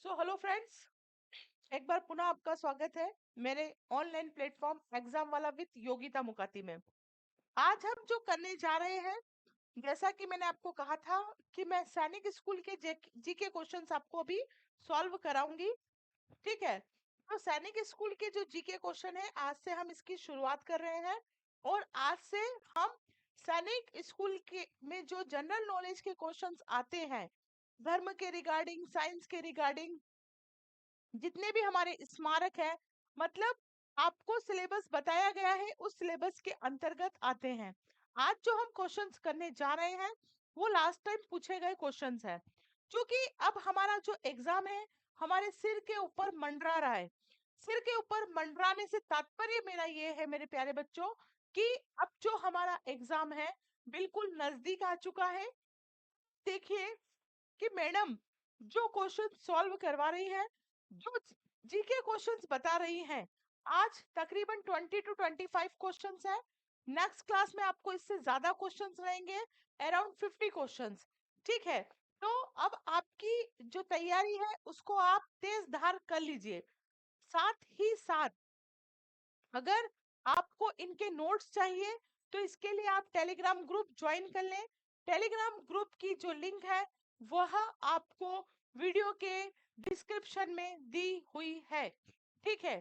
Hello friends, एक बार पुनः आपका स्वागत है मेरे ऑनलाइन प्लेटफॉर्म एग्जाम वाला विद योगिता मुकाती में। आज हम जो करने जा रहे हैं, जैसा कि मैंने आपको कहा था कि मैं सैनिक स्कूल के जीके क्वेश्चंस आपको अभी सॉल्व कराऊंगी। ठीक है, तो सैनिक स्कूल के जो जीके क्वेश्चन है, आज से हम इसकी शुरुआत कर रहे हैं। और आज से हम सैनिक स्कूल के में जो जनरल नॉलेज के क्वेश्चंस आते हैं, धर्म के रिगार्डिंग, साइंस के रिगार्डिंग, जितने भी हमारे स्मारक है, मतलब आपको सिलेबस बताया गया है उस सिलेबस के अंतर्गत आते हैं। आज जो हम क्वेश्चंस करने जा रहे हैं वो लास्ट टाइम पूछे गए क्वेश्चंस है। क्योंकि अब हमारा जो एग्जाम है हमारे सिर के ऊपर मंडरा रहा है। सिर के ऊपर मंडराने से तात्पर्य मेरा ये है मेरे प्यारे बच्चों, कि अब जो हमारा एग्जाम है बिल्कुल नजदीक आ चुका है। देखिए कि मैडम जो क्वेश्चन सॉल्व करवा रही है, जो जीके क्वेश्चंस बता रही हैं, आज तकरीबन 20 to 25 क्वेश्चंस है। नेक्स्ट क्लास में आपको इससे ज्यादा क्वेश्चंस रहेंगे, अराउंड 50 क्वेश्चंस। ठीक है, तो अब आपकी जो तैयारी है उसको आप तेज धार कर लीजिए। साथ ही साथ अगर आपको इनके नोट्स चाहिए तो इसके लिए आप टेलीग्राम ग्रुप ज्वाइन कर लें। टेलीग्राम ग्रुप की जो लिंक है वह आपको वीडियो के डिस्क्रिप्शन में दी हुई है। ठीक है,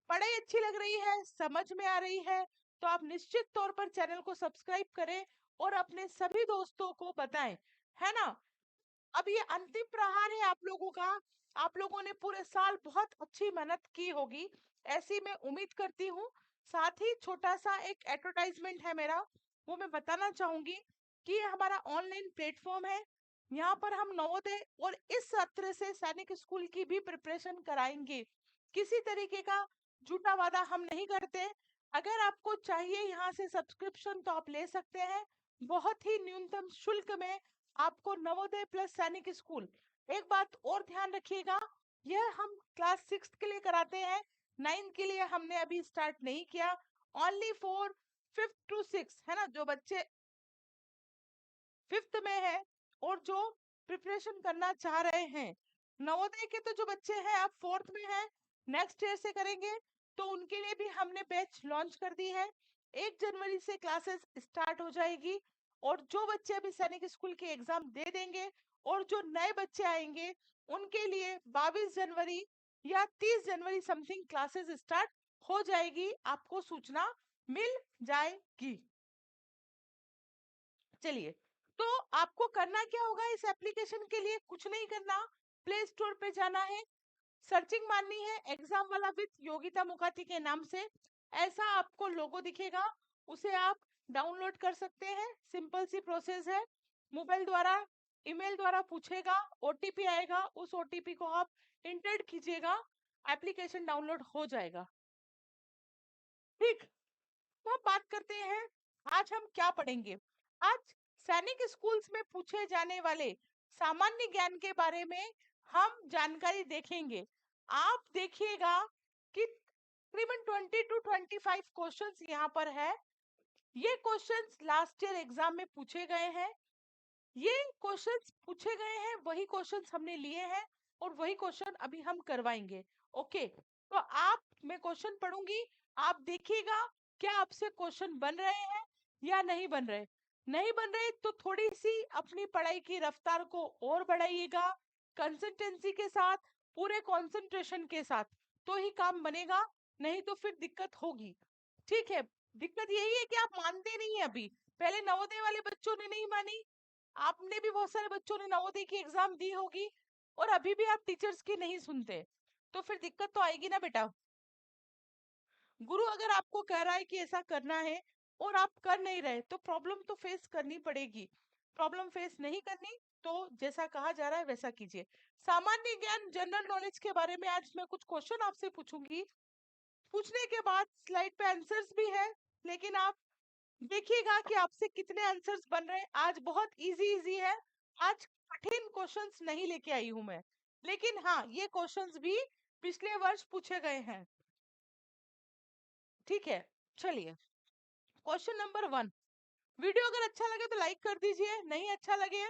पढ़ाई अच्छी लग रही है, समझ में आ रही है, तो आप निश्चित तौर पर चैनल को सब्सक्राइब करें और अपने सभी दोस्तों को बताएं, है ना। अब ये अंतिम प्रहार है आप लोगों का। आप लोगों ने पूरे साल बहुत अच्छी मेहनत की होगी, ऐसी मैं उम्मीद करती हूँ। साथ ही छोटा सा एक एडवर्टाइजमेंट है मेरा, वो मैं बताना चाहूंगी कि ये हमारा ऑनलाइन प्लेटफॉर्म है। यहाँ पर हम नवोदय और इस सत्र से सैनिक स्कूल की भी प्रिपरेशन कराएंगे। किसी तरीके का झूठा वादा हम नहीं करते। अगर आपको चाहिए यहाँ से सब्सक्रिप्शन तो आप ले सकते हैं, बहुत ही न्यूनतम शुल्क में आपको नवोदय प्लस सैनिक स्कूल। एक बात और ध्यान रखिएगा, यह हम क्लास 6 के लिए कराते हैं, 9 के लिए हमने अभी स्टार्ट नहीं किया। ओनली फॉर 5th to 6 है ना, जो बच्चे 5th में है और जो प्रिपरेशन करना चाह रहे हैं। नवोदय के तो जो बच्चे हैं अब 4th में है, नेक्स्ट ईयर से करेंगे, तो उनके लिए भी हमने बैच लॉन्च कर दी है। 1 जनवरी से क्लासेस स्टार्ट हो जाएगी। और जो बच्चे अभी सैनिक स्कूल के एग्जाम दे देंगे और जो नए बच्चे आएंगे उनके लिए 22 जनवरी या 30 जनवरी समथिंग क्लासेस स्टार्ट हो जाएगी, आपको सूचना मिल जाएगी। चलिए, तो आपको करना क्या होगा, इस एप्लीकेशन के लिए कुछ नहीं करना, प्ले स्टोर पे जाना है, सर्चिंग मारनी है एग्जाम वाला विद योगिता मुखाती के नाम से। ऐसा आपको लोगो दिखेगा, उसे आप डाउनलोड कर सकते हैं। सिंपल सी प्रोसेस है, मोबाइल द्वारा, ईमेल द्वारा पूछेगा, ओटीपी आएगा, उस ओटीपी को आप इंटर कीजिएगा, एप्लीकेशन डाउनलोड हो जाएगा। ठीक, तो अब बात करते हैं आज हम क्या पढ़ेंगे। आज सैनिक स्कूल्स में पूछे जाने वाले सामान्य ज्ञान के बारे में हम जानकारी देखेंगे। आप देखिएगा कि तकरीबन 20 to 25 क्वेश्चंस यहाँ पर है। ये क्वेश्चंस लास्ट ईयर एग्जाम में पूछे गए हैं। ये क्वेश्चंस पूछे गए हैं, वही क्वेश्चंस हमने लिए हैं और वही क्वेश्चन अभी हम करवाएंगे। ओके, तो आप, मैं क्वेश्चन पढ़ूंगी, आप देखिएगा क्या आपसे क्वेश्चन बन रहे हैं या नहीं बन रहे। नहीं बन रहे तो थोड़ी सी अपनी पढ़ाई की रफ्तार को और बढ़ाइएगा, कंसिस्टेंसी के साथ, पूरे कंसंट्रेशन के साथ, तो ही काम बनेगा, नहीं तो फिर दिक्कत होगी। ठीक है, दिक्कत यही है कि आप मानते नहीं है अभी। पहले नवोदय वाले बच्चों ने नहीं मानी, आपने भी, बहुत सारे बच्चों ने नवोदय की एग्जाम दी होगी, और अभी भी आप टीचर्स की नहीं सुनते, तो फिर दिक्कत तो आएगी ना बेटा। गुरु अगर आपको कह रहा है कि ऐसा करना है और आप कर नहीं रहे तो प्रॉब्लम तो फेस करनी पड़ेगी। प्रॉब्लम फेस नहीं करनी तो जैसा कहा जा रहा है वैसा कीजिए। सामान्य ज्ञान, जनरल नॉलेज के बारे में आज मैं कुछ क्वेश्चन आपसे पूछूंगी। पूछने के बाद स्लाइड पे आंसर्स भी है, लेकिन आप देखिएगा कि आपसे कितने आंसर्स बन रहे हैं। आज बहुत इजी इजी है, आज कठिन क्वेश्चंस नहीं लेके आई हूं मैं, लेकिन हाँ ये क्वेश्चंस भी पिछले वर्ष पूछे गए हैं। ठीक है, चलिए, क्वेश्चन नंबर 1। वीडियो अगर अच्छा लगे तो लाइक कर दीजिए, नहीं अच्छा लगे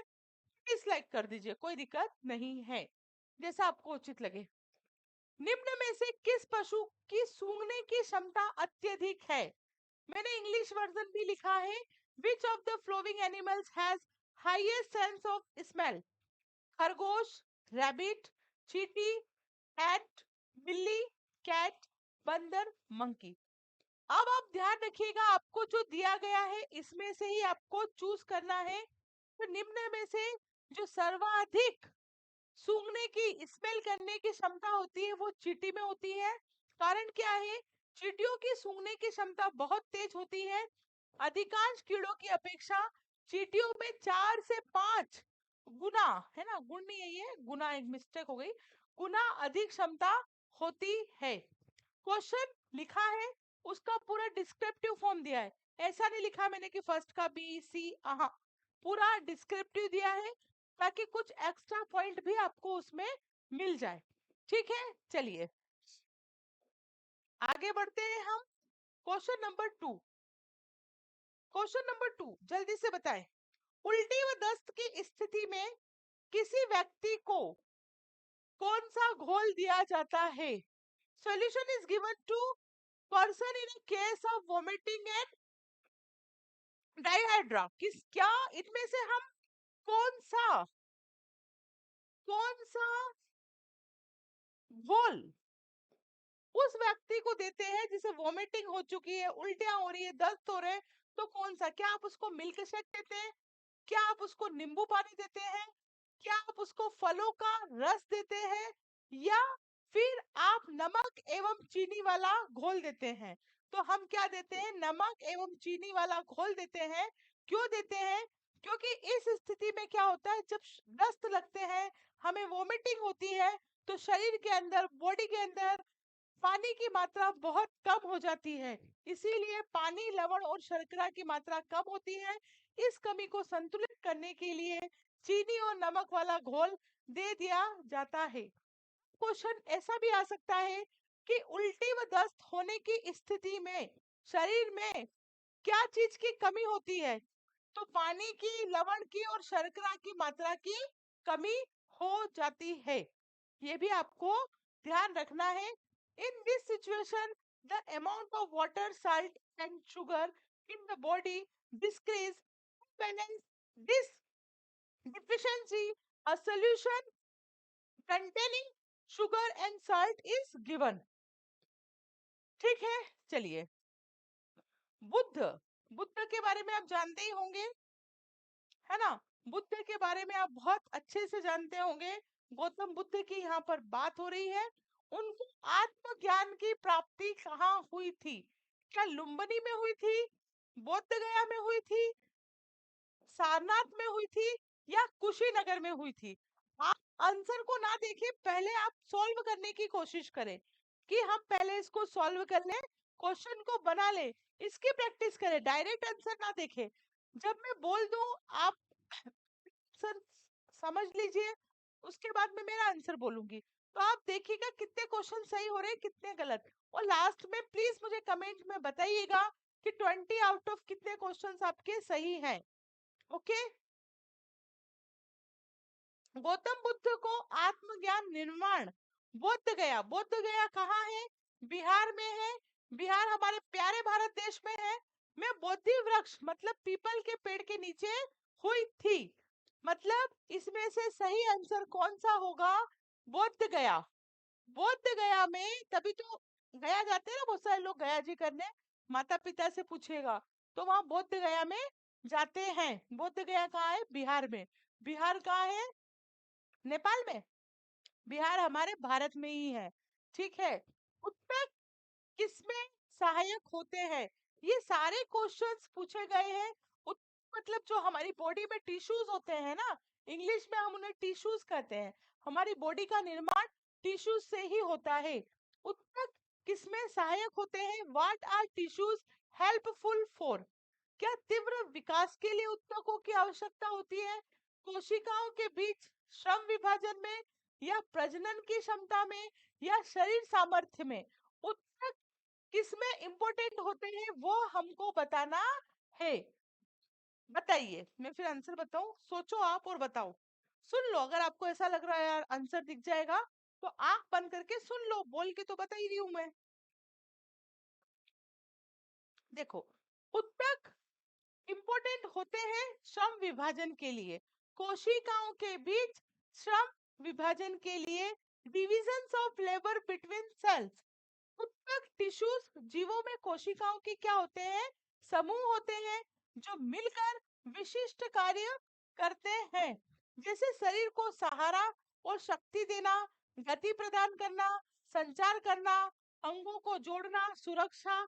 डिसलाइक कर दीजिए, कोई दिक्कत नहीं है। जैसा आपको उचित लगे। निम्न में से किस पशु की सूंघने की क्षमता अत्यधिक है? मैंने इंग्लिश वर्जन भी लिखा है। Which of the following animals has highest sense of smell? खरगोश, रैबिट, चींटी, एंट, बिल्ली, कैट, बंदर, मंकी। अब आप ध्यान रखिएगा, आपको जो दिया गया है इसमें से ही आपको चूज करना है। तो निम्न में से जो सर्वाधिक सूंघने की, स्मेल करने की क्षमता होती है वो चींटी में होती है। कारण क्या है? चींटियों की सूंघने की क्षमता बहुत तेज होती है। अधिकांश कीड़ों की अपेक्षा चींटियों में 4 से 5 गुना, है ना, गुण नहीं है ये, गुना एक मिस्टेक हो गई, गुना अधिक क्षमता होती है। क्वेश्चन लिखा है, उसका पूरा डिस्क्रिप्टिव फॉर्म दिया है। ऐसा नहीं लिखा मैंने कि फर्स्ट का बी सी, हाँ, पूरा डिस्क्रिप्टिव दिया है ताकि कुछ एक्स्ट्रा पॉइंट भी आपको उसमें मिल जाए। ठीक है, चलिए आगे बढ़ते हैं हम। Question number 2। क्वेश्चन नंबर 2 जल्दी से बताएं। उल्टी व दस्त की स्थिति में किसी व्यक्ति को कौन सा घोल दिया जाता है? Solution is given to person in case of vomiting and डायहाइड्रा। किस, क्या इनमें से हम कौन सा घोल उस व्यक्ति को देते हैं जिसे वॉमिटिंग हो चुकी है, उल्टियां हो रही है, दस्त हो रहे हैं? तो कौन सा? क्या आप उसको मिल्क शेक देते हैं? क्या आप उसको नींबू पानी देते हैं? क्या आप उसको फलों का रस देते हैं? या फिर आप नमक एवं चीनी वाला घोल देते हैं? तो हम क्या देते हैं? नमक एवं चीनी वाला घोल देते हैं। क्यों देते हैं? क्योंकि इस स्थिति में क्या होता है, जब दस्त लगते हैं, हमें वोमिटिंग होती है, तो शरीर के अंदर, बॉडी के अंदर पानी की मात्रा बहुत कम हो जाती है। इसीलिए पानी, लवण और शर्करा की मात्रा कम होती है। इस कमी को संतुलित करने के लिए चीनी और नमक वाला घोल दे दिया जाता है। क्वेश्चन ऐसा भी आ सकता है कि उल्टी व दस्त होने की स्थिति में शरीर में क्या चीज की कमी होती है? तो पानी की, लवण की और शर्करा की मात्रा की कमी हो जाती है। ये भी आपको ध्यान रखना है। In this situation the amount of water, salt and sugar in the body decrease, balance this deficiency, a solution containing sugar and salt is given। ठीक है, चलिए बुद्ध, बुद्ध के बारे में आप जानते ही होंगे, है ना? बुद्ध के बारे में आप बहुत अच्छे से जानते होंगे। गौतम बुद्ध की यहाँ पर बात हो रही है। उनको आत्मज्ञान की प्राप्ति कहाँ हुई थी? क्या लुम्बिनी में हुई थी, बोध गया में हुई थी, सारनाथ में हुई थी, या कुशीनगर में हुई थी? आप आंसर को ना देखें, पहले आप सॉल्व करने की कोशिश करें कि हम पहले इसको सॉल्व कर लें, क्वेश्चन को बना ले, इसकी प्रैक्टिस करें, डायरेक्ट आंसर ना देखें। जब मैं बोल दूं आप आंसर समझ लीजिए, उसके बाद में मेरा आंसर बोलूंगी, तो आप देखिएगा कितने क्वेश्चन सही हो रहे हैं, कितने गलत। और लास्ट में प्लीज मुझे कमेंट में बताइएगा कि 20 आउट ऑफ कितने क्वेश्चंस आपके सही हैं। ओके। गौतम बुद्ध को आत्मज्ञान निर्माण बोध गया, बोध गया कहाँ है? बिहार में है। बिहार हमारे प्यारे भारत देश में है। मैं बोधि वृक्ष मतलब पीपल के पेड़ के नीचे हुई थी। मतलब इसमें से सही आंसर कौन सा होगा? बोध गया। बोध गया में, तभी तो गया जाते हैं ना बहुत सारे लोग गया जी करने, माता पिता से पूछेगा तो वहां बोध गया में जाते हैं। बोध गया कहाँ है? बिहार में। बिहार कहाँ है? नेपाल में। बिहार हमारे भारत में ही है। ठीक है। उत्तर किसमें सहायक होते हैं? ये सारे क्वेश्चंस पूछे गए हैं। मतलब जो हमारी बॉडी में टिश्यूज होते हैं ना, इंग्लिश में हम उन्हें टिश्यूज कहते हैं। हमारी बॉडी का निर्माण टिश्यूज से ही होता है। उत्तर किसमें सहायक होते हैं? What are tissues helpful for? क्या तीव्र विकास के लिए ऊतकों की आवश्यकता होती है? कोशिकाओं के बीच श्रम विभाजन में, या प्रजनन की क्षमता में, या शरीर सामर्थ्य में? ऊतक किसमें इंपॉर्टेंट होते हैं वो हमको बताना है। बताइए, मैं फिर आंसर बताऊं, सोचो आप और बताओ। सुन लो, अगर आपको ऐसा लग रहा है यार आंसर दिख जाएगा तो आंख बंद करके सुन लो, बोल के तो बता ही रही हूं मैं। देखो, उत्तक इंपॉर्टेंट होते हैं श्रम विभाजन के लिए, कोशिकाओं के बीच श्रम विभाजन के लिए, division of labour between cells. उत्तक टिश्यूज जीवों में कोशिकाओं के क्या होते हैं, समूह होते हैं जो मिलकर विशिष्ट कार्य करते हैं, जैसे शरीर को सहारा और शक्ति देना, गति प्रदान करना, संचार करना, अंगों को जोड़ना, सुरक्षा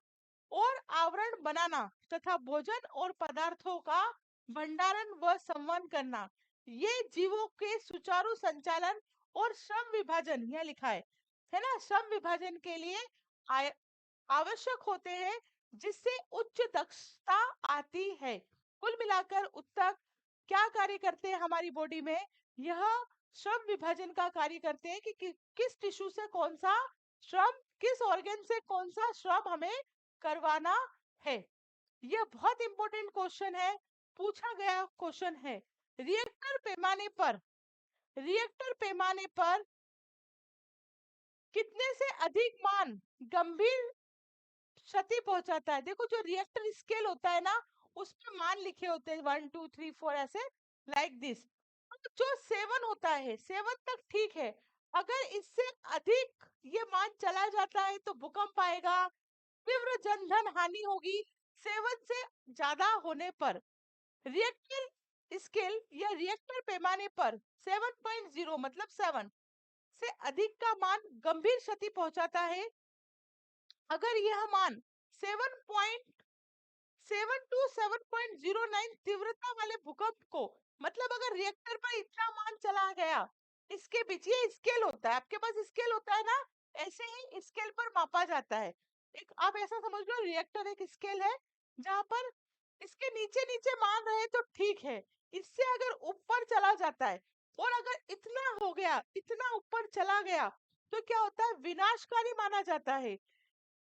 और आवरण बनाना तथा भोजन और पदार्थों का भंडारण व संवहन करना। ये जीवों के सुचारू संचालन और श्रम विभाजन, यह लिखा है ना, श्रम विभाजन के लिए आवश्यक होते हैं, जिससे उच्च दक्षता आती है। कुल मिलाकर उत्तक क्या कार्य करते हैं हमारी बॉडी में, यह श्रम विभाजन का कार्य करते हैं कि किस टिश्यू से कौन सा श्रम, किस ऑर्गन से कौन सा श्रम हमें करवाना है। यह बहुत इंपॉर्टेंट क्वेश्चन है, पूछा गया क्वेश्चन है। रिएक्टर पैमाने पर कितने से अधिक मान गंभीर क्षति पहुंचाता है। देखो, जो रिएक्टर स्केल होता है ना, उसमें मान लिखे होते हैं 1 2 3 4 ऐसे, लाइक दिस। जो 7 होता है, 7 तक ठीक है, अगर इससे अधिक ये मान चला जाता है तो भूकंप आएगा, तीव्र जनधन हानि होगी। 7 से ज्यादा होने पर रिएक्टर स्केल या रिएक्टर पैमाने पर 7.0 मतलब 7 से अधिक का मान गंभीर क्षति पहुंचाता है। अगर यह मान 7 टू 7.09 तीव्रता वाले भूकंप को, मतलब अगर रिएक्टर पर इतना मान चला गया, इसके बीच ये स्केल होता है, आपके पास स्केल होता है ना, ऐसे ही स्केल पर मापा जाता है। एक आप ऐसा समझ लो, रिएक्टर एक स्केल है जहां पर इसके नीचे नीचे मान रहे तो ठीक है, इससे अगर ऊपर चला जाता है और अगर इतना हो गया, इतना ऊपर चला गया, तो क्या होता है, विनाशकारी माना जाता है,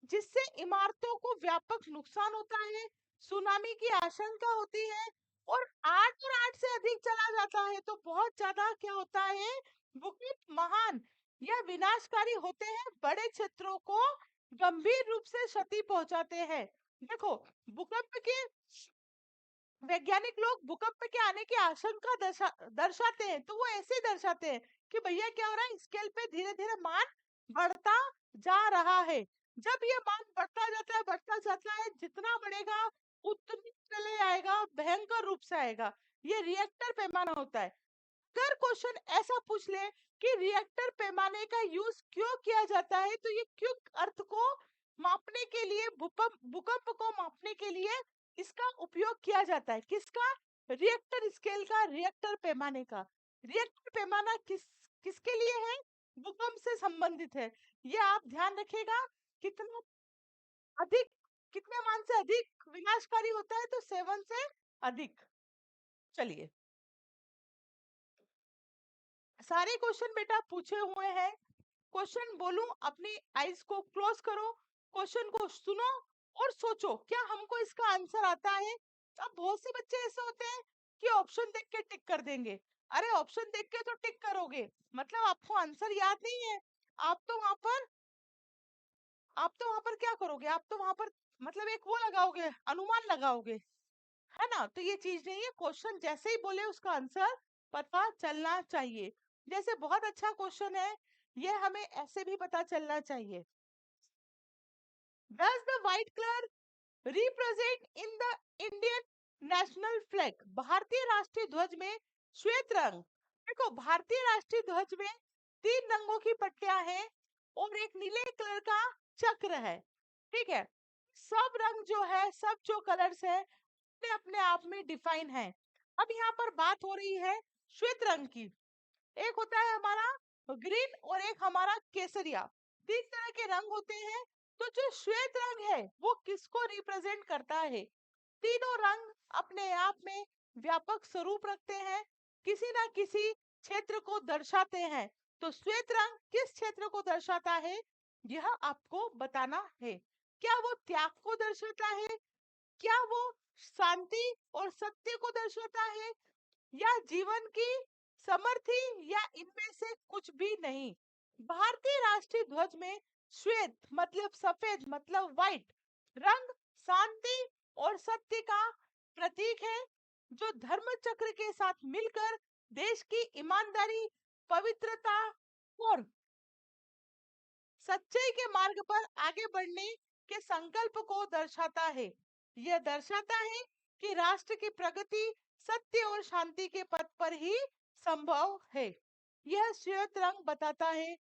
जिससे इमारतों को व्यापक नुकसान होता है, सुनामी की आशंका होती है। और 8 से अधिक चला जाता है तो बहुत ज्यादा क्या होता है, भूकंप महान या विनाशकारी होते हैं, बड़े क्षेत्रों को गंभीर रूप से क्षति पहुंचाते हैं। देखो, भूकंप के वैज्ञानिक लोग भूकंप के आने की आशंका दर्शाते हैं, तो वो ऐसे ही दर्शाते हैं कि भैया क्या हो रहा है, स्केल पे धीरे धीरे मान बढ़ता जा रहा है। जब ये मान बढ़ता जाता है, जितना बढ़ेगा उतनी चले आएगा, भयंकर रूप से आएगा। ये रिएक्टर पैमाना होता है। अगर क्वेश्चन ऐसा पूछ ले कि रिएक्टर पैमाने का यूज क्यों किया जाता है, तो ये क्यों अर्थ को मापने के लिए, भूकंप को मापने के लिए इसका उपयोग किया जाता है। किसका, रिएक्टर स्केल का, रिएक्टर पैमाने का। रिएक्टर पैमाना किसके लिए है, भूकंप से संबंधित है। ये आप ध्यान रखिएगा, कितना अधिक, कितने मान से अधिक विनाशकारी होता है, तो 7 से अधिक। चलिए, सारे क्वेश्चन बेटा पूछे हुए हैं। क्वेश्चन बोलूं, अपनी आईज को क्लोज करो, क्वेश्चन को सुनो और सोचो क्या हमको इसका आंसर आता है। अब बहुत से बच्चे ऐसे होते हैं कि ऑप्शन देख के टिक कर देंगे। अरे ऑप्शन देख के तो टिक करोगे, मतलब आपको आंसर याद नहीं है। आप तो वहां पर आप तो वहां पर क्या करोगे, आप तो वहां पर मतलब एक वो लगाओगे, अनुमान लगाओगे, है ना। तो ये चीज नहीं है, क्वेश्चन जैसे ही बोले उसका आंसर पता चलना चाहिए। जैसे बहुत अच्छा क्वेश्चन है, ये हमें ऐसे भी पता चलना चाहिए। Does the white color represent in the Indian national flag? भारतीय राष्ट्रीय ध्वज में श्वेत रंग, देखो भारतीय राष्ट्रीय ध्वज में 3 रंगों की पट्टियां हैं और एक नीले कलर का चक्र है, ठीक है। सब रंग जो है, सब जो कलर्स है, अपने अपने आप में डिफाइन है। अब यहाँ पर बात हो रही है श्वेत रंग की। एक होता है हमारा ग्रीन और एक हमारा केसरिया, 3 तरह के रंग होते हैं। तो जो श्वेत रंग है वो किसको रिप्रेजेंट करता है, तीनों रंग अपने आप में व्यापक स्वरूप रखते हैं, किसी ना किसी क्षेत्र को दर्शाते हैं। तो श्वेत रंग किस क्षेत्र को दर्शाता है, यह आपको बताना है। क्या वो त्याग को दर्शाता है, क्या वो शांति और सत्य को दर्शाता है, या जीवन की समर थी या इनमें से कुछ भी नहीं। भारतीय राष्ट्रीय ध्वज में श्वेत मतलब सफेद मतलब व्हाइट रंग शांति और सत्य का प्रतीक है, जो धर्म चक्र के साथ मिलकर देश की ईमानदारी, पवित्रता और सच्चाई के मार्ग पर आगे बढ़ने के संकल्प को दर्शाता है। यह दर्शाता है कि राष्ट्र की प्रगति सत्य और शांति के पथ पर ही संभव है। यह श्वेत रंग बताता है,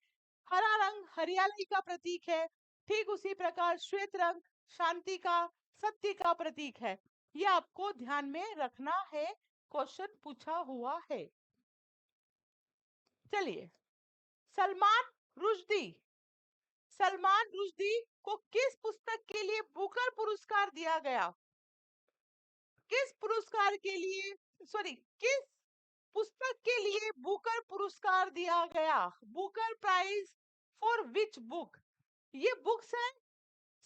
हरा रंग हरियाली का प्रतीक है, ठीक उसी प्रकार श्वेत रंग शांति का, सत्य का प्रतीक है। यह आपको ध्यान में रखना है, क्वेश्चन पूछा हुआ है। चलिए, सलमान रुश्दी सलमान रुश्दी को किस पुस्तक के लिए बुकर पुरस्कार दिया गया? किस पुरस्कार के लिए, सॉरी, किस पुस्तक के लिए बुकर पुरस्कार दिया गया? Booker prize for which book? ये बुक्स है,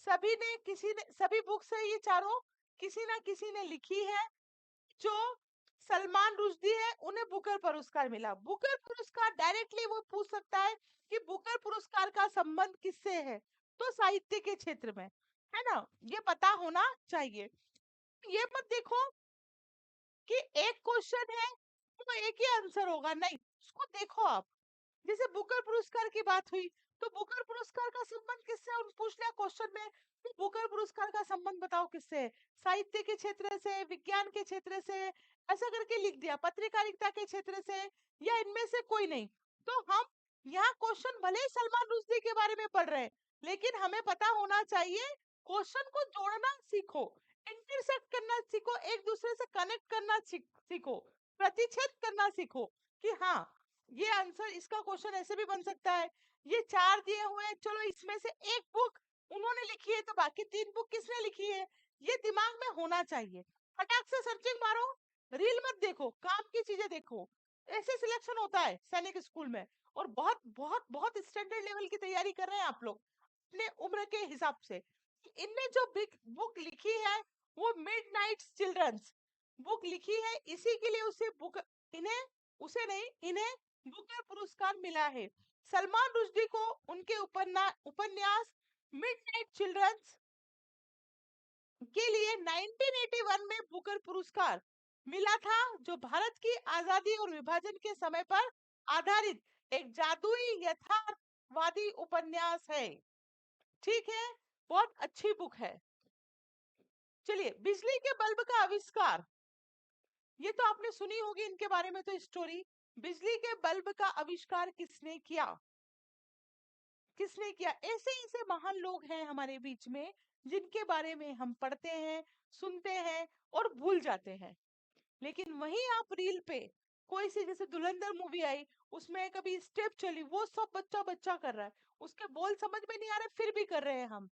सभी बुक्स है ये चारों, किसी ना किसी ने लिखी है। जो सलमान रुश्दी है उन्हें बुकर पुरस्कार मिला। बुकर पुरस्कार डायरेक्टली वो पूछ सकता है कि बुकर पुरस्कार का संबंध किससे है, तो साहित्य के क्षेत्र में, है ना, ये पता होना चाहिए। ये मत देखो कि एक क्वेश्चन है तो एक ही आंसर होगा, नहीं, उसको देखो आप। जैसे बुकर पुरस्कार की बात हुई, तो बुकर पुरस्कार का संबंध किससे है, पूछ लिया क्वेश्चन में, तो बुकर पुरस्कार का संबंध बताओ किससे है, साहित्य के क्षेत्र से, विज्ञान के क्षेत्र से, ऐसा करके लिख दिया, पत्रकारिता के क्षेत्र से, या इनमें से कोई नहीं। तो हम यहाँ क्वेश्चन भले ही सलमान रुश्दी के बारे में पढ़ रहे हैं, लेकिन हमें पता होना चाहिए, क्वेश्चन को जोड़ना सीखो, इंटरसेक्ट करना सीखो, एक दूसरे से कनेक्ट करना सीखो, प्रतिच्छेद करना सीखो, कि हाँ ये आंसर, इसका क्वेश्चन ऐसे भी बन सकता है। ये चार दिए हुए हैं, चलो इसमें से एक बुक उन्होंने लिखी है, तो बाकी तीन बुक किसने लिखी है, ये दिमाग में होना चाहिए। फटाक से सर्चिंग मारो, रील मत देखो, काम की चीजें देखो। ऐसे सिलेक्शन होता है सैनिक स्कूल में, और बहुत बहुत बहुत स्टैंडर्ड लेवल की तैयारी कर रहे हैं आप लोग अपने उम्र के हिसाब से। इनने जो बिग बुक लिखी है वो मिडनाइट चिल्ड्रंस बुक लिखी है, इसी के लिए उसे बुक, इन्हें, उसे नहीं, इन्हें बुकर पुरस्कार मिला है। सलमान रुश्दी को उनके उपन्यास मिडनाइट चिल्ड्रंस के लिए 1981 में बुकर पुरस्कार मिला था, जो भारत की आजादी और विभाजन के समय पर आधारित एक जादुई यथार्थवादी उपन्यास है। ठीक है, बहुत अच्छी बुक है। चलिए, बिजली के बल्ब का आविष्कार, ये तो आपने सुनी होगी इनके बारे में तो स्टोरी। बिजली के बल्ब का आविष्कार किसने किया? किसने किया? ऐसे महान लोग हैं हमारे बीच में, जिनके बारे में हम पढ़ते हैं, सुनते हैं और भूल जाते हैं। लेकिन वहीं आप रील पे कोई सी, जैसे धुरंधर मूवी आई, उसमें कभी स्टेप चली, वो सब बच्चा बच्चा कर रहा है, उसके बोल समझ में नहीं आ रहे, फिर भी कर रहे हैं हम।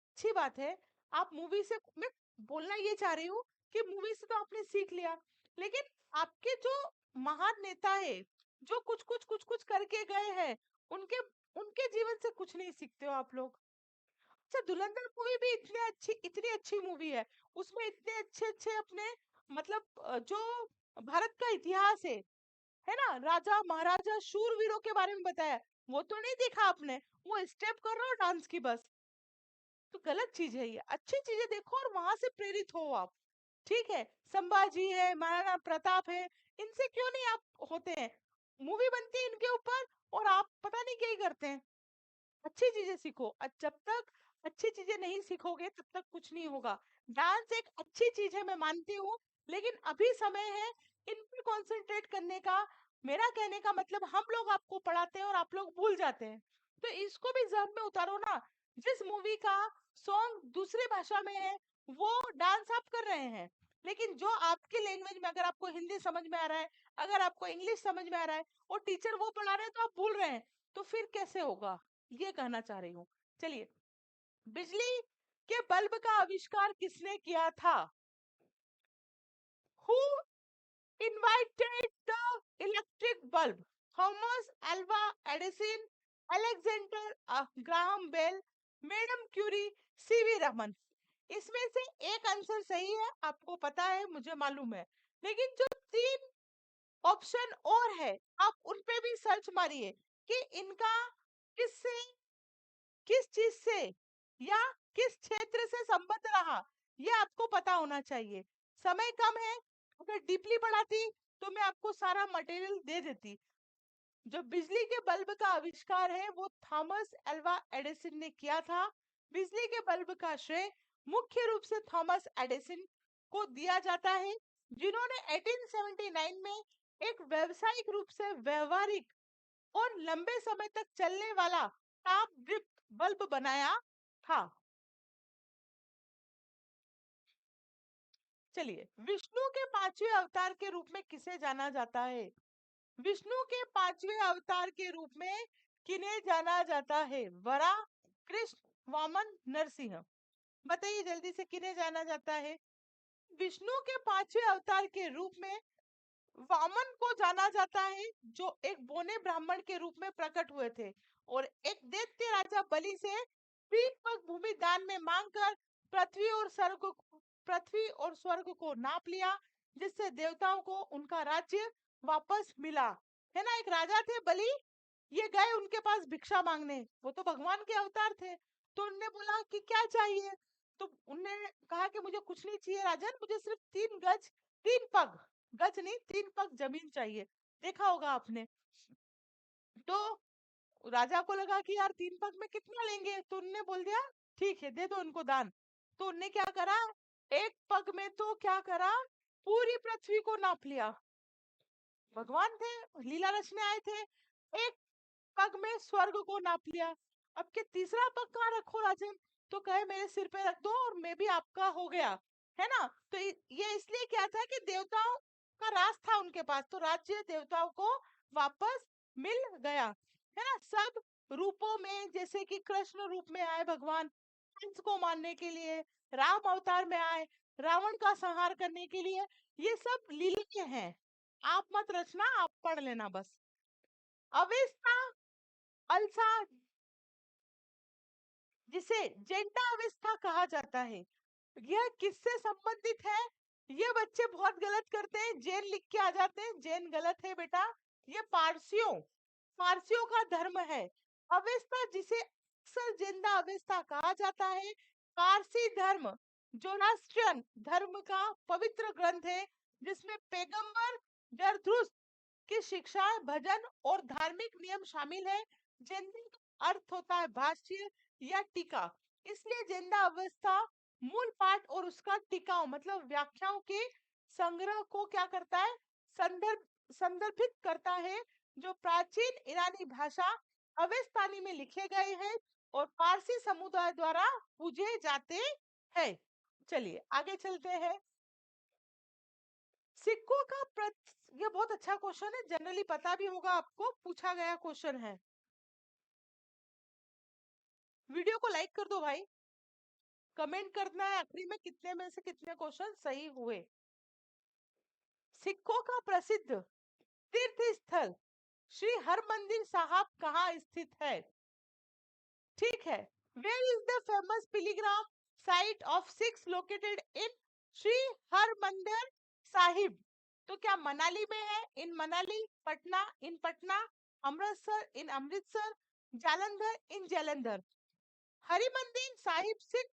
अच्छी बात है, आप मूवी से, मैं बोलना ये चाह रही हूँ कि मूवी से तो आपने सीख लिया, लेकिन आपके जो महान नेता है, जो कुछ कुछ करके गए हैं, उनके उनके जीवन से कुछ नहीं सीखते हो आप लोग? अच्छा, धुरंधर मूवी भी इतनी अच्छी मूवी है, उसमें इतने अच्छे अच्छे अपने, मतलब जो भारत का इतिहास है ना, राजा महाराजा शूरवीरों के बारे में बताया, वो तो नहीं देखा आपने, वो स्टेप कर रहा हो डांस की बस, तो गलत चीज है ये। अच्छी चीजें देखो और वहां से प्रेरित हो आप। ठीक है, संभाजी है, महाराणा प्रताप है, इनसे क्यों नहीं आप होते हैं? मूवी बनती है इनके ऊपर और आप पता नहीं क्या ही करते हैं। अच्छी चीजें सीखो, जब तक अच्छी चीजें नहीं सीखोगे तब तक कुछ नहीं होगा। डांस एक अच्छी चीज है, मैं मानती हूँ, लेकिन अभी समय है इन पे कॉन्सेंट्रेट करने का। मेरा कहने का मतलब, हम लोग आपको पढ़ाते हैं और आप लोग भूल जाते हैं, तो इसको भी जहन में उतारो ना। जिस मूवी का सॉन्ग दूसरी भाषा में है, वो डांस आप कर रहे हैं, लेकिन जो आपके लैंग्वेज में, अगर आपको हिंदी समझ में आ रहा है, अगर आपको इंग्लिश समझ में आ रहा है, और टीचर वो पढ़ा रहे हैं तो आप भूल रहे हैं, तो फिर कैसे होगा, ये कहना चाह रही हूँ। चलिए, बिजली के बल्ब का आविष्कार किसने किया था? Who invented the electric bulb? Thomas Alva Edison, Alexander Graham Bell, Madam Curie, C V Raman? इसमें से एक आंसर सही है, आपको पता है, मुझे मालूम है, लेकिन जो तीन ऑप्शन और है, आप उन पे भी सर्च मारिए कि इनका किससे, किस चीज से या किस क्षेत्र से संबंध रहा, ये आपको पता होना चाहिए। समय कम है, अगर डीपली पढ़ाती तो मैं आपको सारा मटेरियल दे देती। जो बिजली के बल्ब का आविष्कार है वो थॉमस एल्वा एडिसन ने किया था। बिजली के बल्ब का श्रेय मुख्य रूप से थॉमस एडिसन को दिया जाता है, जिन्होंने 1879 में एक व्यावसायिक रूप से व्यवहारिक और लंबे समय तक चलने वाला ताप दीप्त बल्ब बनाया था। चलिए, विष्णु के पांचवें अवतार के रूप में किसे जाना जाता है? विष्णु के पांचवें अवतार के रूप में किन्हें जाना जाता है? वराह, कृष्ण, वामन, नरसिंह। बताइए जल्दी से, किन्हें जाना जाता है? विष्णु के पांचवें अवतार के रूप में वामन को जाना जाता है, जो एक बोने ब्राह्मण के रूप में प्रकट हुए थे और एक दैत्य राजा बलि से 3 पग भूमि दान में मांगकर पृथ्वी और स्वर्ग को नाप लिया, जिससे देवताओं को उनका राज्य वापस मिला। है ना, एक राजा थे बलि, ये गए उनके पास भिक्षा मांगने, वो तो भगवान के अवतार थे। तो उनने बोला कि क्या चाहिए, तो उन्होंने कहा कि मुझे कुछ नहीं चाहिए राजन, मुझे सिर्फ 3 गज, 3 पग, गज नहीं 3 पग जमीन चाहिए। देखा होगा आपने। तो राजा को लगा कि यार 3 पग में कितना लेंगे, तो उनने बोल दिया ठीक है, दे दो उनको दान। तो उनने क्या करा, 1 पग में तो क्या करा, पूरी पृथ्वी को नाप लिया। भगवान थे, लीला रचने आए थे। 1 पग में स्वर्ग को नाप लिया। अब के तीसरा पग कहाँ रखो राजन, तो कहे मेरे सिर पे रख दो और मैं भी आपका हो गया। है ना, तो ये इसलिए क्या था कि देवताओं का राज था उनके पास, तो राज्य देवताओं को वापस मिल गया। है ना, सब रूपों में, जैसे कि कृष्ण रूप में आए भगवान कंस को मारने के लिए, राम अवतार में आए रावण का संहार करने के लिए, ये सब लीलाएं हैं। आप मत रचना, आप पढ़ लेना बस। अवेस्ता अल्सा, जिसे जेंडा अवस्था कहा जाता है, यह किससे संबंधित है? ये बच्चे बहुत गलत करते हैं, जैन लिख के आ जाते हैं, जैन गलत है बेटा। ये पारसियों का धर्म है। अवस्था जिसे अक्सर जेंडा अवस्था कहा जाता है, पारसी धर्म जोरास्ट्रियन धर्म का पवित्र ग्रंथ है, जिसमें पैगंबर जरथुस्त्र की शिक्षा, भजन और धार्मिक नियम शामिल है। जेंदा का अर्थ होता है भाष्य या टीका, इसलिए जेंदा अवस्था मूल पाठ और उसका टिकाऊ मतलब व्याख्याओं के संग्रह को क्या करता है, संदर्भित करता है, जो प्राचीन ईरानी भाषा अवेस्तानी में लिखे गए हैं और पारसी समुदाय द्वारा पूजे जाते हैं। चलिए आगे चलते हैं। सिक्कों का ये बहुत अच्छा क्वेश्चन है, जनरली पता भी होगा आपको, पूछा गया क्वेश्चन है। वीडियो को लाइक कर दो भाई, कमेंट करना है आखिरी में कितने में से कितने क्वेश्चन सही हुए। सिखों का प्रसिद्ध तीर्थ स्थल श्री हरमंदिर साहब कहाँ स्थित है? ठीक है, where is the famous pilgrim site of Sikhs located in Shri Harmandir Sahib? तो क्या मनाली में है? इन मनाली, पटना इन पटना, अमृतसर इन अमृतसर, जालंधर इन जालंधर। हरिमंदिर साहिब सिख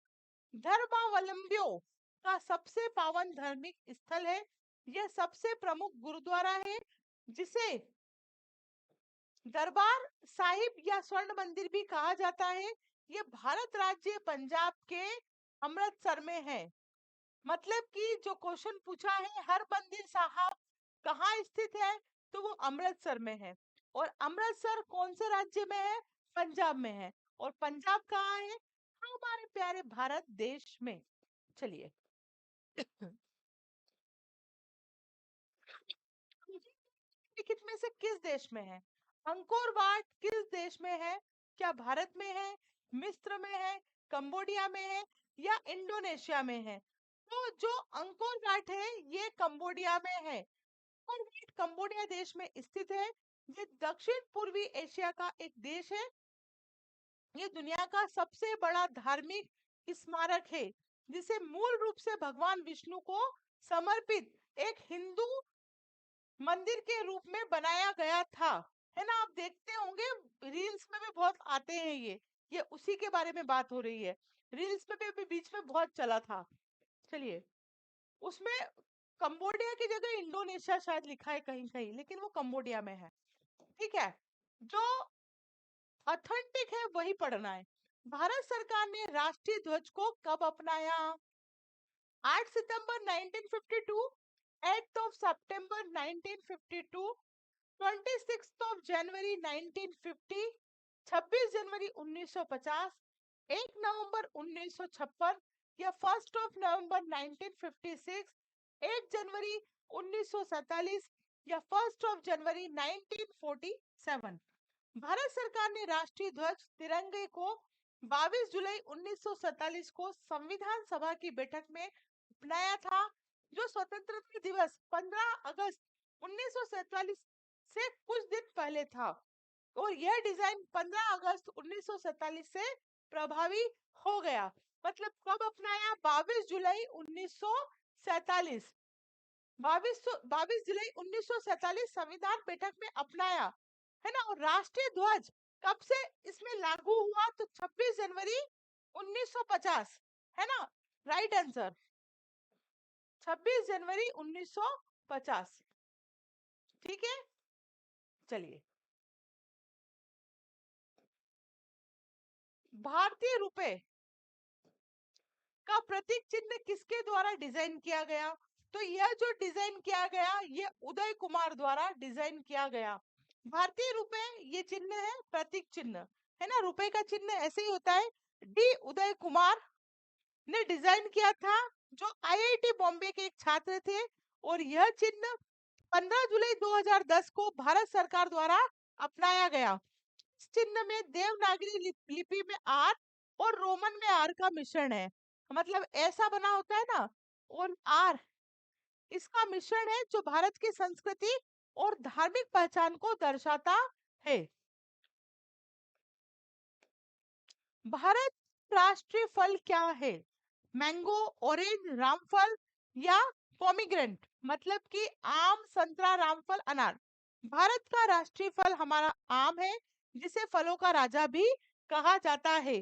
धर्मावलंबियों का सबसे पावन धार्मिक स्थल है। यह सबसे प्रमुख गुरुद्वारा है, जिसे दरबार साहिब या स्वर्ण मंदिर भी कहा जाता है। ये भारत राज्य पंजाब के अमृतसर में है। मतलब कि जो क्वेश्चन पूछा है हर मंदिर साहब कहाँ स्थित है, तो वो अमृतसर में है। और अमृतसर कौन से राज्य में है? पंजाब में है। और पंजाब कहाँ है? हमारे प्यारे भारत देश में। चलिए निम्नलिखित में से किस देश में है? अंकोर वाट किस देश में है? क्या भारत में है, मिस्र में है, कंबोडिया में है या इंडोनेशिया में है? तो जो अंकोर वाट है ये कंबोडिया में है। अंकोर वाट कंबोडिया देश में स्थित है। ये दक्षिण पूर्वी एशिया का एक देश है। ये दुनिया का सबसे बड़ा धार्मिक स्मारक है, जिसे मूल रूप से भगवान विष्णु को समर्पित एक हिंदू मंदिर के रूप में बनाया गया था, है ना। आप देखते होंगे रील्स में भी बहुत आते हैं ये उसी के बारे में बात हो रही है। रील्स में भी अभी बीच में बहुत चला था। चलिए, उसमें कंबोडिया की जगह इंडोनेशिया शायद लिखा है कहीं कहीं, लेकिन वो कंबोडिया में है। ठीक है, जो ऑथेंटिक है वही पढ़ना है। भारत सरकार ने राष्ट्रीय ध्वज को कब अपनाया? 8 सितंबर 1952, 8 ऑफ सितंबर 1952, 26 ऑफ जनवरी 1950, 26 जनवरी 1950, 1 नवंबर 1956 या 1 नवंबर 1956, 1 जनवरी 1947 या 1 जनवरी 1947। भारत सरकार ने राष्ट्रीय ध्वज तिरंगे को 22 जुलाई 1947 को संविधान सभा की बैठक में अपनाया था, जो स्वतंत्रता दिवस 15 अगस्त 1947 से कुछ दिन पहले था। और यह डिजाइन 15 अगस्त 1947 से प्रभावी हो गया। मतलब कब अपनाया? 22 जुलाई 1947, 22 जुलाई 1947 संविधान बैठक में अपनाया, है ना। और राष्ट्रीय ध्वज कब से इसमें लागू हुआ? तो 26 जनवरी 1950, है ना। राइट आंसर 26 जनवरी 1950। ठीक है, चलिए। भारतीय रुपए का प्रतीक चिन्ह किसके द्वारा डिजाइन किया गया? तो यह जो डिजाइन किया गया, ये उदय कुमार द्वारा डिजाइन किया गया। भारतीय रुपए ये चिन्ह है, प्रतीक चिन्ह, है ना। रुपए का चिन्ह ऐसे ही होता है। डी उदय कुमार ने डिजाइन किया था, जो आईआईटी बॉम्बे के एक छात्र थे। और यह चिन्ह 15 जुलाई 2010 को भारत सरकार द्वारा अपनाया गया। इस चिन्ह में देवनागरी लिपि में आर और रोमन में आर का मिश्रण है। मतलब ऐसा बना होता है ना, और आर इसका मिश्रण है, जो भारत की संस्कृति और धार्मिक पहचान को दर्शाता है। भारत राष्ट्रीय फल क्या है? मैंगो, ऑरेंज, रामफल या पोमीग्रेनेट? मतलब कि आम, संतरा, रामफल, अनार। भारत का राष्ट्रीय फल हमारा आम है, जिसे फलों का राजा भी कहा जाता है।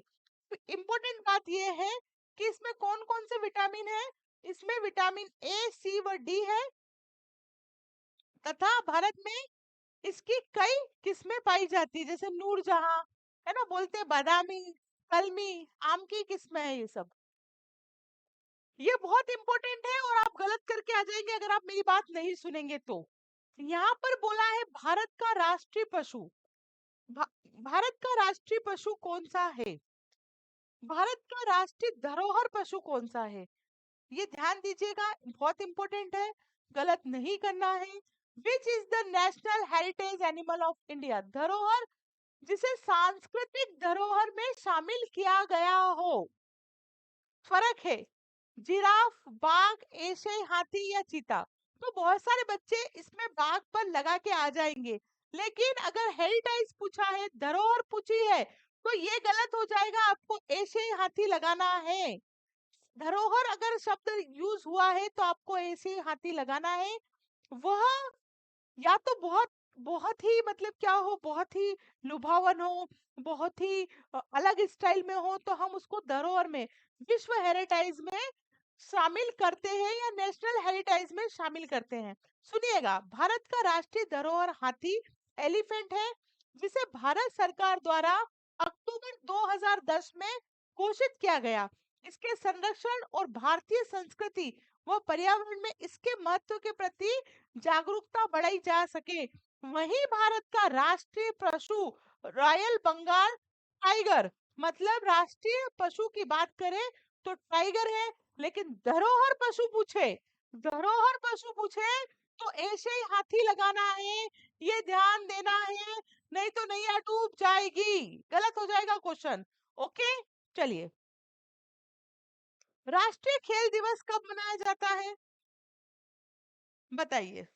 इम्पोर्टेंट बात यह है कि इसमें कौन कौन से विटामिन है। इसमें विटामिन ए, सी व डी है, तथा भारत में इसकी कई किस्में पाई जाती है, जैसे नूरजहां, है ना, बोलते हैं बादामी, कलमी, आम की किस्में है ये सब। ये बहुत इंपॉर्टेंट है और आप गलत करके आ जाएंगे अगर आप मेरी बात नहीं सुनेंगे तो। यहाँ पर बोला है भारत का राष्ट्रीय पशु। भा, भारत का राष्ट्रीय पशु कौन सा है? भारत का राष्ट्रीय धरोहर पशु कौन सा है? ये ध्यान दीजिएगा, बहुत इंपॉर्टेंट है, गलत नहीं करना है। Which is the national heritage animal of India? धरोहर जिसे सांस्कृतिक धरोहर में शामिल किया गया हो। फर्क है, जिराफ, बाघ, एशियाई हाथी या चीता। तो बहुत सारे बच्चे इसमें बाघ पर लगा के आ जाएंगे, लेकिन अगर हेरिटेज पूछा है, धरोहर पूछी है, तो ये गलत हो जाएगा, आपको एशियाई हाथी लगाना है। धरोहर अगर शब्द यूज हुआ है तो आपको एशियाई हाथी लगाना है। वह या तो बहुत बहुत ही मतलब क्या हो, बहुत ही लुभावन हो, बहुत ही अलग स्टाइल में हो, तो हम उसको धरोहर में, विश्व हेरिटेज में शामिल करते हैं या नेशनल हेरिटेज में शामिल करते हैं। सुनिएगा, भारत का राष्ट्रीय धरोहर हाथी एलिफेंट है, जिसे भारत सरकार द्वारा अक्टूबर 2010 में घोषित किया गया। इसके संरक्षण और भारतीय संस्कृति व पर्यावरण में इसके महत्व के प्रति जागरूकता बढ़ाई जा सके। वहीं भारत का राष्ट्रीय पशु रॉयल बंगाल टाइगर, मतलब राष्ट्रीय पशु की बात करें तो टाइगर है। लेकिन धरोहर पशु पूछे तो एशियाई हाथी लगाना है, ये ध्यान देना है, नहीं तो नैया डूब जाएगी, गलत हो जाएगा क्वेश्चन। ओके, चलिए। राष्ट्रीय खेल दिवस कब मनाया जाता है? बताइए,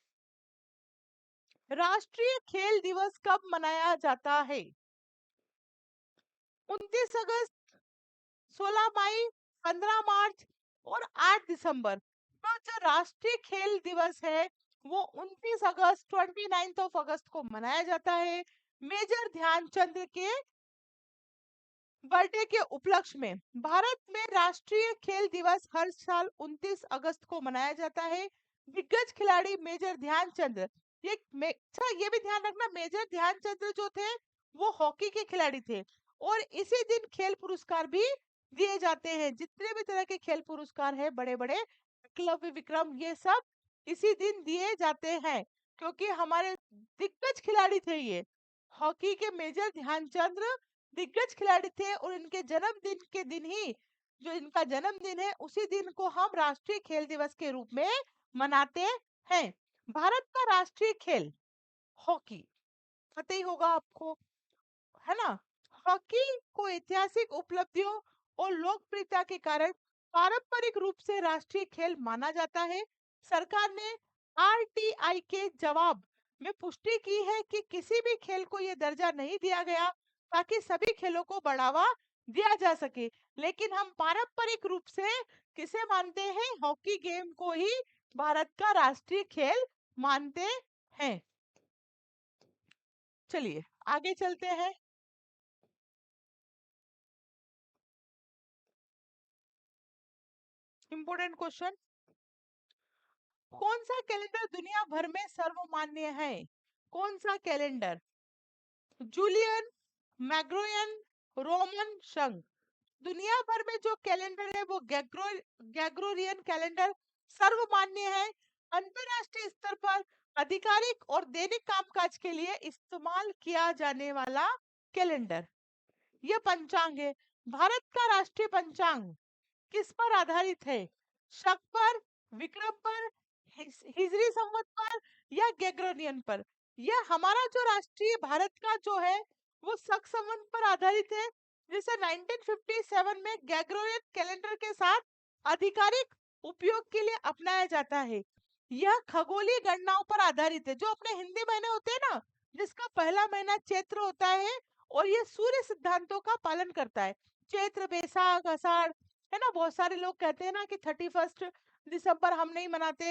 राष्ट्रीय खेल दिवस कब मनाया जाता है? 29 अगस्त, 16 मई, 15 मार्च और 8 दिसंबर। तो जो राष्ट्रीय खेल दिवस है वो 29 अगस्त 29 अगस्त को मनाया जाता है मेजर ध्यानचंद के बर्थडे के उपलक्ष्य में। भारत में राष्ट्रीय खेल दिवस हर साल 29 अगस्त को मनाया जाता है। दिग्गज खिलाड़ी मेजर ध्यानचंद, अच्छा ये भी ध्यान रखना, मेजर ध्यानचंद जो थे वो हॉकी के खिलाड़ी थे और इसी दिन खेल पुरस्कार भी दिए जाते हैं। जितने भी तरह के खेल पुरस्कार है, बड़े बड़े एकलव्य विक्रम, ये सब इसी दिन दिए जाते हैं क्योंकि हमारे दिग्गज खिलाड़ी थे ये। हॉकी के मेजर ध्यानचंद दिग्गज खिलाड़ी थे और इनके जन्मदिन के दिन ही, जो इनका जन्मदिन है, उसी दिन को हम राष्ट्रीय खेल दिवस के रूप में मनाते हैं। भारत का राष्ट्रीय खेल हॉकी, पता ही होगा आपको, है ना। हॉकी को ऐतिहासिक उपलब्धियों और लोकप्रियता के कारण पारंपरिक रूप से राष्ट्रीय खेल माना जाता है। सरकार ने आरटीआई के जवाब में पुष्टि की है कि किसी भी खेल को यह दर्जा नहीं दिया गया ताकि सभी खेलों को बढ़ावा दिया जा सके, लेकिन हम पारंपरिक रूप से किसे मानते हैं? हॉकी गेम को ही भारत का राष्ट्रीय खेल मानते हैं। चलिए आगे चलते हैं। इंपोर्टेंट क्वेश्चन, कौन सा कैलेंडर दुनिया भर में सर्वमान्य है? कौन सा कैलेंडर? जूलियन, मैग्रोयन, रोमन संघ। दुनिया भर में जो कैलेंडर है वो गैग्रोरियन कैलेंडर सर्वमान्य है। अंतरराष्ट्रीय स्तर पर आधिकारिक और दैनिक कामकाज के लिए इस्तेमाल किया जाने वाला कैलेंडर। यह पंचांग है। भारत का राष्ट्रीय पंचांग किस पर आधारित है? शक पर, विक्रम पर, हिजरी संवत पर या ग्रेगोरियन पर? यह हमारा जो राष्ट्रीय भारत का जो है वो शक संवत पर आधारित है, जिसे 1957 में ग्रेगोरियन कैलेंडर के साथ आधिकारिक उपयोग के लिए अपनाया जाता है। यह खगोलीय गणनाओं पर आधारित है, जो अपने हिंदी महीने होते हैं ना, जिसका पहला महीना चैत्र होता है और ये सूर्य सिद्धांतों का पालन करता है। चैत्र, बैसाख, आषाढ़, है ना। बहुत सारे लोग कहते हैं ना कि 31 दिसंबर हम नहीं मनाते,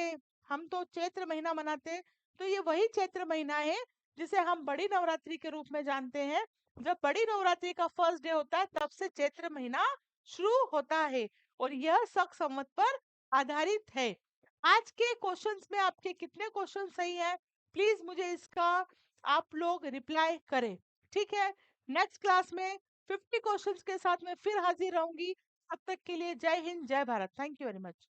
हम तो चैत्र महीना मनाते हैं। तो ये वही चैत्र महीना है जिसे हम बड़ी नवरात्रि के रूप में जानते हैं। जब बड़ी नवरात्रि का फर्स्ट डे होता है तब से चैत्र महीना शुरू होता है और यह शक संवत पर आधारित है। आज के क्वेश्चंस में आपके कितने क्वेश्चन सही है, प्लीज मुझे इसका आप लोग रिप्लाई करें, ठीक है। नेक्स्ट क्लास में 50 क्वेश्चंस के साथ मैं फिर हाजिर रहूंगी। तब तक के लिए जय हिंद, जय Bharat. Thank you very much.